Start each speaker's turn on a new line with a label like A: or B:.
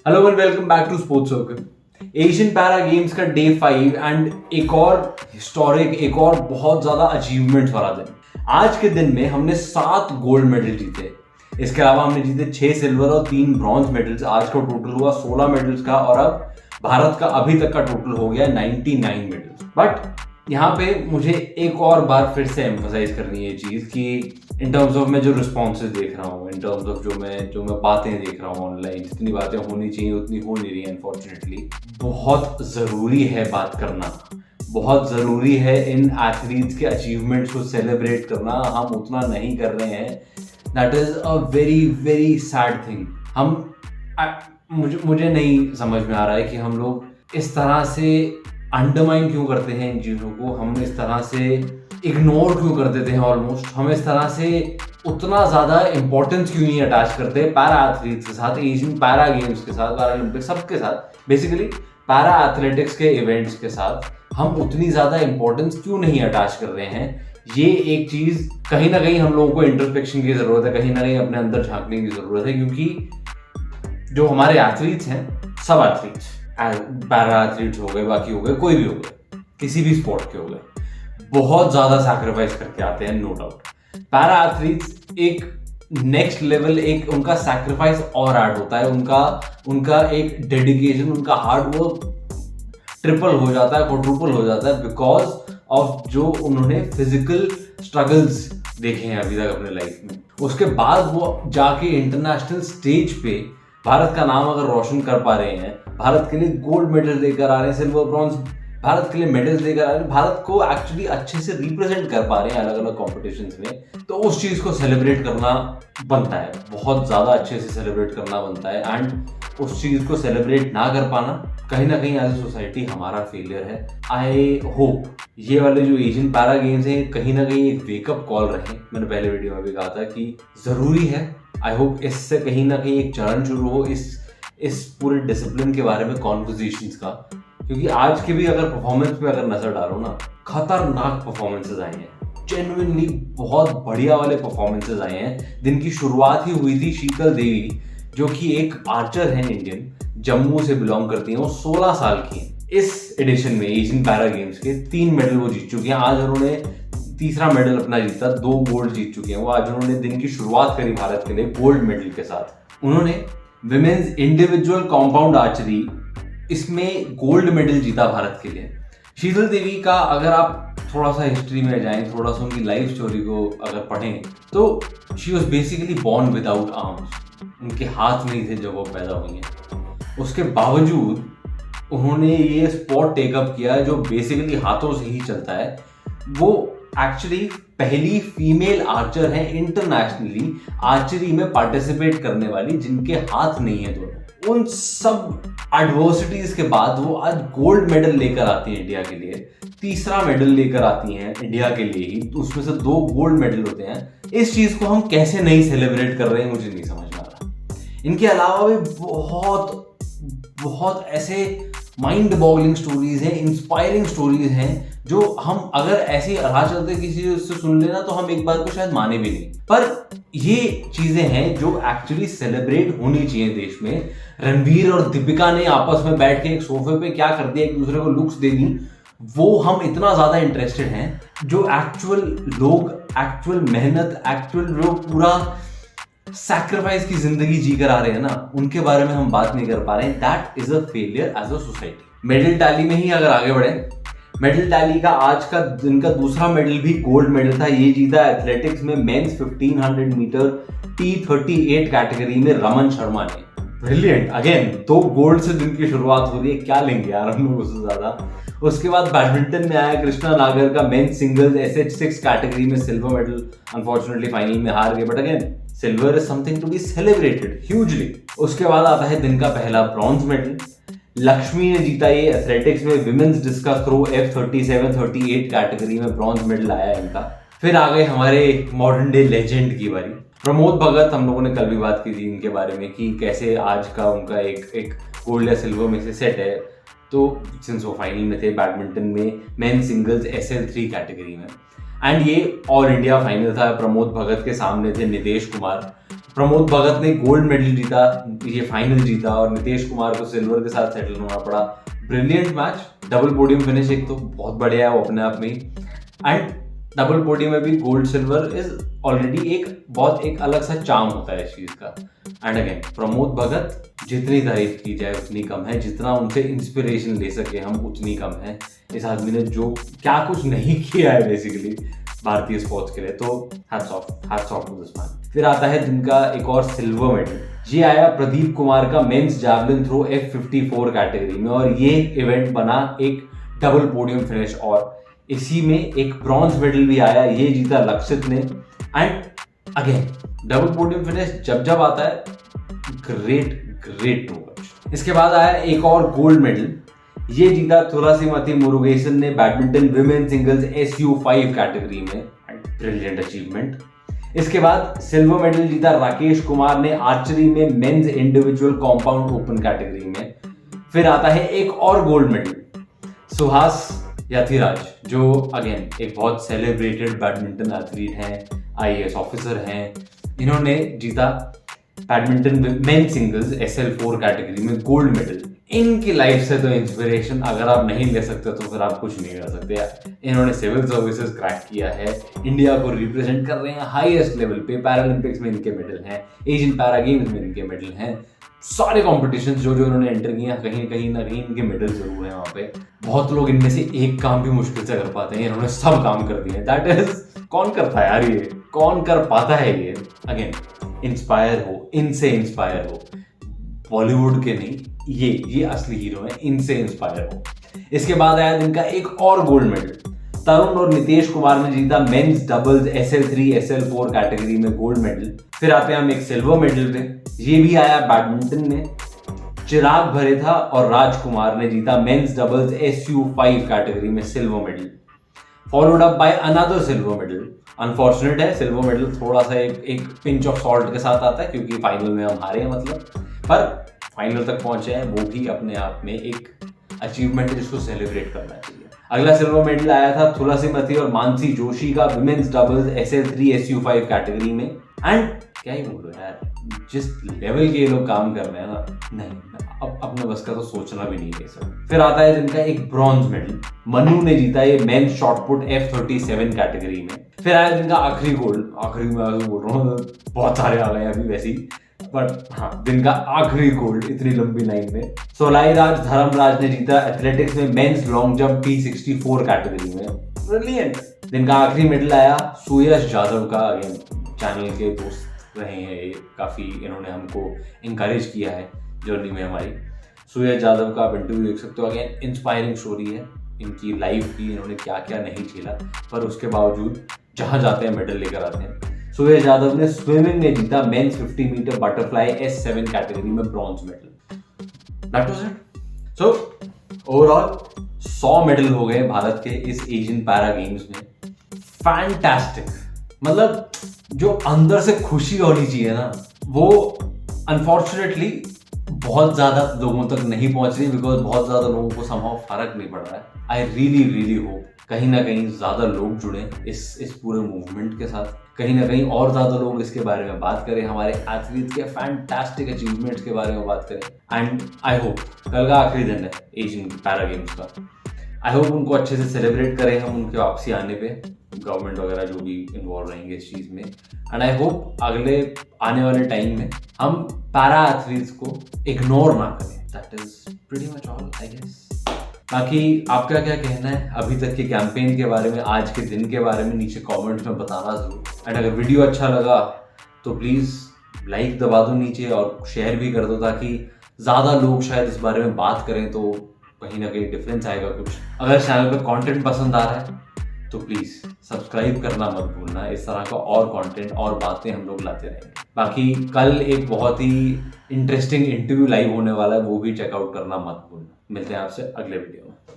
A: Hello and welcome back to sports circle. Asian para games का day 5 and एक और historic, एक और बहुत ज्यादा अचीवमेंट वाला दिन। आज के दिन में हमने 7 गोल्ड मेडल जीते। इसके अलावा हमने जीते 6 सिल्वर और 3 ब्रॉन्ज मेडल्स। आज का टोटल हुआ 16 मेडल्स का और अब भारत का अभी तक का टोटल हो गया 99 मेडल्स। बट यहाँ पे मुझे एक और बार फिर से एम्फसाइज करनी है ये चीज़ कि इन टर्म्स ऑफ मैं जो रिस्पॉन्सेज देख रहा हूँ, इन टर्म्स ऑफ जो मैं बातें देख रहा हूँ ऑनलाइन, जितनी बातें होनी चाहिए उतनी हो नहीं रही है अनफॉर्चुनेटली। बहुत ज़रूरी है बात करना, बहुत ज़रूरी है इन एथलीट्स के अचीवमेंट्स को सेलिब्रेट करना। हम उतना नहीं कर रहे हैं। That is a very very sad thing. मुझे नहीं समझ में आ रहा है कि हम लोग इस तरह से अंडरमाइन क्यों करते हैं इन चीज़ों को, हम इस तरह से इग्नोर क्यों कर देते हैं ऑलमोस्ट, हम इस तरह से उतना ज़्यादा इंपॉर्टेंस क्यों नहीं अटैच करते पैरा एथलीट्स के साथ, एशियन पैरा गेम्स के साथ, पैरा ओलंपिक सबके साथ, बेसिकली पैरा एथलेटिक्स के इवेंट्स के साथ हम उतनी ज़्यादा इंपॉर्टेंस क्यों नहीं अटैच कर रहे हैं। ये एक चीज़ कहीं ना कहीं हम लोगों को इंट्रोस्पेक्शन की ज़रूरत है, कहीं ना कहीं अपने अंदर झांकने की ज़रूरत है, क्योंकि जो हमारे एथलीट्स हैं, सब एथलीट्स, पैरा एथलीट्स हो गए, बाकी हो गए, कोई भी हो गए, किसी भी स्पोर्ट के हो गए, बहुत ज़्यादा सैक्रिफाइस करके आते हैं, नो डाउट। पैरा एथलीट्स एक नेक्स्ट लेवल, एक उनका सैक्रिफाइस और ऐड होता है, उनका एक डेडिकेशन, उनका हार्ड वर्क ट्रिपल हो जाता है, क्वाड्रुपल हो जाता है, बिकॉज ऑफ जो उन्होंने फिजिकल स्ट्रगल्स देखे हैं अभी तक अपने लाइफ में। उसके बाद वो जाके इंटरनेशनल स्टेज पे भारत का नाम अगर रोशन कर पा रहे हैं, भारत के लिए गोल्ड मेडल लेकर आ रहे हैं, सिल्वर ब्रॉन्ज भारत के लिए मेडल्स लेकर आ रहे हैं, भारत को एक्चुअली अच्छे से रिप्रेजेंट कर पा रहे हैं अलग अलग कॉम्पिटिशन्स में, तो उस चीज़ को सेलिब्रेट करना बनता है, बहुत ज़्यादा अच्छे से सेलिब्रेट करना बनता है। एंड उस चीज़ को सेलिब्रेट ना कर पाना कहीं ना कहीं एज ए सोसाइटी हमारा फेलियर है। आई होप ये वाले जो एशियन पैरा गेम्स हैं कहीं ना कहीं एक वेकअप कॉल रहे। मैंने पहले वीडियो में भी कहा था कि ज़रूरी है। आई होप इससे कहीं ना कहीं एक चरण शुरू हो इस पूरे डिसिप्लिन के बारे में कॉन्वर्सेशंस का, क्योंकि आज के भी अगर परफॉर्मेंस पे अगर नजर डालो ना, खतरनाक परफॉर्मेंसेस आए हैं, जेन्युइनली बहुत बढ़िया वाले परफॉर्मेंसेस आए हैं। दिन की शुरुआत ही हुई थी शीतल देवी, जो कि एक आर्चर है इंडियन, जम्मू से बिलोंग करती हैं, वो 16 साल की हैं। इस एडिशन में एशियन पैरा गेम्स के 3 मेडल वो जीत चुकी हैं। आज उन्होंने तीसरा मेडल अपना जीता, 2 गोल्ड जीत चुके हैं वो। आज उन्होंने दिन की शुरुआत करी भारत के लिए गोल्ड मेडल के साथ। उन्होंने विमेन्स इंडिविजुअल कॉम्पाउंड आर्चरी इसमें गोल्ड मेडल जीता भारत के लिए। शीतल देवी का अगर आप थोड़ा सा हिस्ट्री में जाएं, थोड़ा सा उनकी लाइफ स्टोरी को अगर पढ़ें, तो she was basically born without arms. उनके हाथ नहीं थे जब वो पैदा हुई हैं। उसके बावजूद उन्होंने ये स्पोर्ट टेकअप किया जो बेसिकली हाथों से ही चलता है। वो एक्चुअली पहली फीमेल आर्चर है इंटरनेशनली आर्चरी में पार्टिसिपेट करने वाली जिनके हाथ नहीं है दोनों। उन सब एडवर्सिटीज के बाद वो आज गोल्ड मेडल लेकर आती है इंडिया के लिए, तीसरा मेडल लेकर आती हैं इंडिया के लिए ही, उसमें से 2 गोल्ड मेडल होते हैं। इस चीज को हम कैसे नहीं सेलिब्रेट कर रहे हैं मुझे नहीं समझ में आ रहा। इनके अलावा भी बहुत बहुत ऐसे माइंड बॉगलिंग स्टोरीज हैं, इंस्पायरिंग स्टोरीज हैं, जो हम अगर ऐसे राह चलते किसी से सुन लेना तो हम एक बार को शायद माने भी नहीं। पर ये चीजें हैं जो एक्चुअली सेलिब्रेट होनी चाहिए देश में। रणवीर और दीपिका ने आपस में बैठ के एक सोफे पे क्या कर दिया, एक दूसरे को लुक्स दे दी, वो हम इतना ज्यादा इंटरेस्टेड हैं। जो एक्चुअल लोग, एक्चुअल मेहनत, एक्चुअल जो पूरा सैक्रिफाइस की जिंदगी जीकर आ रहे हैं ना, उनके बारे में हम बात नहीं कर पा रहे हैं। That is a failure as a society. Medal tally में ही अगर आगे बढ़े, मेडल टैली का आज का दिन का दूसरा मेडल भी गोल्ड मेडल था। ये जीता एथलेटिक्स में मेंस 1500 मीटर T38 कैटेगरी में रमन शर्मा ने। ब्रिलियंट, अगेन 2 गोल्ड से दिन की शुरुआत हो रही है, क्या लेंगे यार हम लोग उससे ज्यादा। उसके बाद बैडमिंटन में आया कृष्णा नागर का मेंस सिंगल्स SH6 कैटेगरी में सिल्वर मेडल। अनफॉर्चुनेटली फाइनल में हार गए, but again silver is something to be celebrated hugely. उसके बाद आता है दिन का पहला ब्रॉन्ज मेडल। लक्ष्मी ने जीता ये एथलेटिक्स में women's discus throw F37-38 category में ब्रॉन्ज मेडल आया इनका। फिर आ गए हमारे मॉडर्न डे लेजेंड की बारी, प्रमोद भगत। हम लोगों ने कल भी बात की थी इनके बारे में कि कैसे आज का उनका एक गोल्ड या सिल्वर में से सेट है। तो सिंस वो फाइनल में थे बैडमिंटन में मेन सिंगल्स SL3 कैटेगरी में, एंड ये ऑल इंडिया फाइनल था। प्रमोद भगत के सामने थे नितेश कुमार। प्रमोद भगत ने गोल्ड मेडल जीता, ये फाइनल जीता, और नितेश कुमार को सिल्वर के साथ सेटल होना पड़ा। Brilliant match, double podium finish एक तो बहुत बढ़िया है वो अपने आप में, एंड डबल पोडियम में भी गोल्ड सिल्वर इज ऑलरेडी एक अलग सा चार्म होता है इस चीज का। एंड अगेन प्रमोद भगत, जितनी तारीफ की जाए उतनी कम है, जितना उनसे इंस्पिरेशन ले सके हम उतनी कम है। इस आदमी ने जो क्या कुछ नहीं किया है बेसिकली भारतीय स्पोर्ट्स के लिए, तो hats off to this man. फिर आता है दिन का एक और सिल्वर मेडल, ये आया प्रदीप कुमार का mains javelin throw F54 category में, और ये इवेंट बना एक डबल पोडियम फिनिश, और इसी में एक ब्रॉन्ज मेडल भी आया, ये जीता लक्षित ने। And again double podium finish जब आता है, ग्रेट टू वॉच। इसके बाद आया एक और गोल्ड मेडल, ये जीता तुलसीमती मुरुगेसन ने badminton women singles SU5 category में, ब्रिलियंट अचीवमेंट। इसके बाद सिल्वर मेडल जीता राकेश कुमार ने आर्चरी में men's individual compound open category में। फिर आता है एक और गोल्ड मेडल, सुहास यथिराज, जो अगेन एक बहुत सेलिब्रेटेड बैडमिंटन एथलीट हैं, IAS ऑफिसर हैं, इन्होंने जीता badminton main singles SL4 category में गोल्ड मेडल। इनकी लाइफ से तो इंस्पिरेशन अगर आप नहीं ले सकते तो फिर आप कुछ नहीं कर सकते। इन्होंने सिविल सर्विसेज क्रैक किया है, इंडिया को रिप्रेजेंट कर रहे हैं हाईएस्ट लेवल पे, पैरालंपिक्स में इनके मेडल हैं, एशियन पैरा गेम्स में इनके मेडल हैं, सारे कॉम्पिटिशंस जो इन्होंने एंटर किए हैं कहीं ना कहीं इनके मेडल जरूर हैं वहाँ पे। बहुत लोग इनमें से एक काम भी मुश्किल से कर पाते हैं, इन्होंने सब काम कर दिए। दैट इज, कौन करता है यार, ये कौन कर पाता है ये। अगेन इंस्पायर हो, इनसे इंस्पायर हो, बॉलीवुड के नहीं, ये असली हीरो है, इनसे इंस्पायर हो। इसके बाद आया इनका एक और गोल्ड मेडल, तरुण और नितेश कुमार ने जीता men's doubles SL3 SL4 category में गोल्ड मेडल। फिर आते हैं हम एक सिल्वर मेडल पे, ये भी आया बैडमिंटन में, चिराग भरेथा और राजकुमार ने जीता मेंस डबल्स SU5 कैटेगरी में silver medal, followed up by another silver medal. Unfortunate है, सिल्वर मेडल थोड़ा सा एक पिंच ऑफ सॉल्ट के साथ आता है क्योंकि फाइनल में हम हारे हैं, मतलब, पर फाइनल तक पहुंचे हैं, वो भी अपने आप में एक अचीवमेंट है जिसको सेलिब्रेट करना चाहिए। अगला सिल्वर मेडल आया था तुलसीमती और मानसी जोशी का women's doubles SL3 SU5 category में। एंड क्या ही बोलो यार, जिस लेवल के ये लोग काम कर रहे हैं ना, नहीं अब अपने बस का तो सोचना भी नहीं है सब। फिर आता है जिनका एक ब्रॉन्ज मेडल, मनु ने जीता ये मेंस शॉटपुट F37 कैटेगरी में। फिर आया जिनका आखिरी गोल्ड, आखिरी में बोल रहा हूँ, बहुत सारे आ गए अभी वैसे ही, बट हाँ जिनका आखिरी गोल्ड इतनी लंबी लाइन में, सोलाई राज धर्मराज ने जीता एथलेटिक्स में men's long jump P64 category में, ब्रिलियंट। जिनका आखिरी मेडल आया सुयश यादव का, अगेन चैनल के दोस्त रहे हैं ये, काफी इन्होंने हमको इंकरेज किया है जर्नी में हमारी। सुयश यादव का आप इंटरव्यू देख सकते हो, अगेन इंस्पायरिंग स्टोरी है इनकी लाइफ की, इन्होंने क्या क्या नहीं झेला पर उसके बावजूद जहां जाते हैं मेडल लेकर आते हैं। सुयश यादव ने स्विमिंग में जीता men's 50 metre butterfly S7 category में bronze medal. That was it. So overall 100 medal हो गए भारत के इस एशियन पैरा गेम्स में। फैंटास्टिक, मतलब जो अंदर से खुशी होनी चाहिए ना, वो अनफॉर्चुनेटली बहुत ज्यादा लोगों तक नहीं पहुंच रही, बिकॉज बहुत ज्यादा लोगों को समहाउ फर्क नहीं पड़ रहा है। आई रियली होप कहीं ना कहीं ज्यादा लोग जुड़े इस पूरे मूवमेंट के साथ, कहीं ना कहीं और ज्यादा लोग इसके बारे में बात करें, हमारे एथलीट्स के फैंटास्टिक अचीवमेंट्स के बारे में बात करें। एंड आई होप कल का आखिरी दिन है एशियन पैरा गेम्स का, आई होप उनको अच्छे से सेलिब्रेट करें हम उनके वापसी आने पे, गवर्नमेंट वगैरह जो भी इन्वॉल्व रहेंगे इस चीज में। एंड आई होप अगले आने वाले टाइम में हम पैरा एथलीट्स को इग्नोर ना करें। That is pretty much all I guess. बाकी आपका क्या कहना है अभी तक के कैंपेन के बारे में, आज के दिन के बारे में, नीचे कमेंट्स में बताना जरूर। एंड अगर वीडियो अच्छा लगा तो प्लीज लाइक दबा दो नीचे और शेयर भी कर दो, ताकि ज्यादा लोग शायद इस बारे में बात करें तो कहीं ना कहीं डिफरेंस आएगा कुछ। अगर चैनल पे कंटेंट पसंद आ रहा है तो प्लीज सब्सक्राइब करना मत भूलना, इस तरह का और कंटेंट और बातें हम लोग लाते रहेंगे। बाकी कल एक बहुत ही इंटरेस्टिंग इंटरव्यू लाइव होने वाला है, वो भी चेकआउट करना मत भूलना। मिलते हैं आपसे अगले वीडियो में।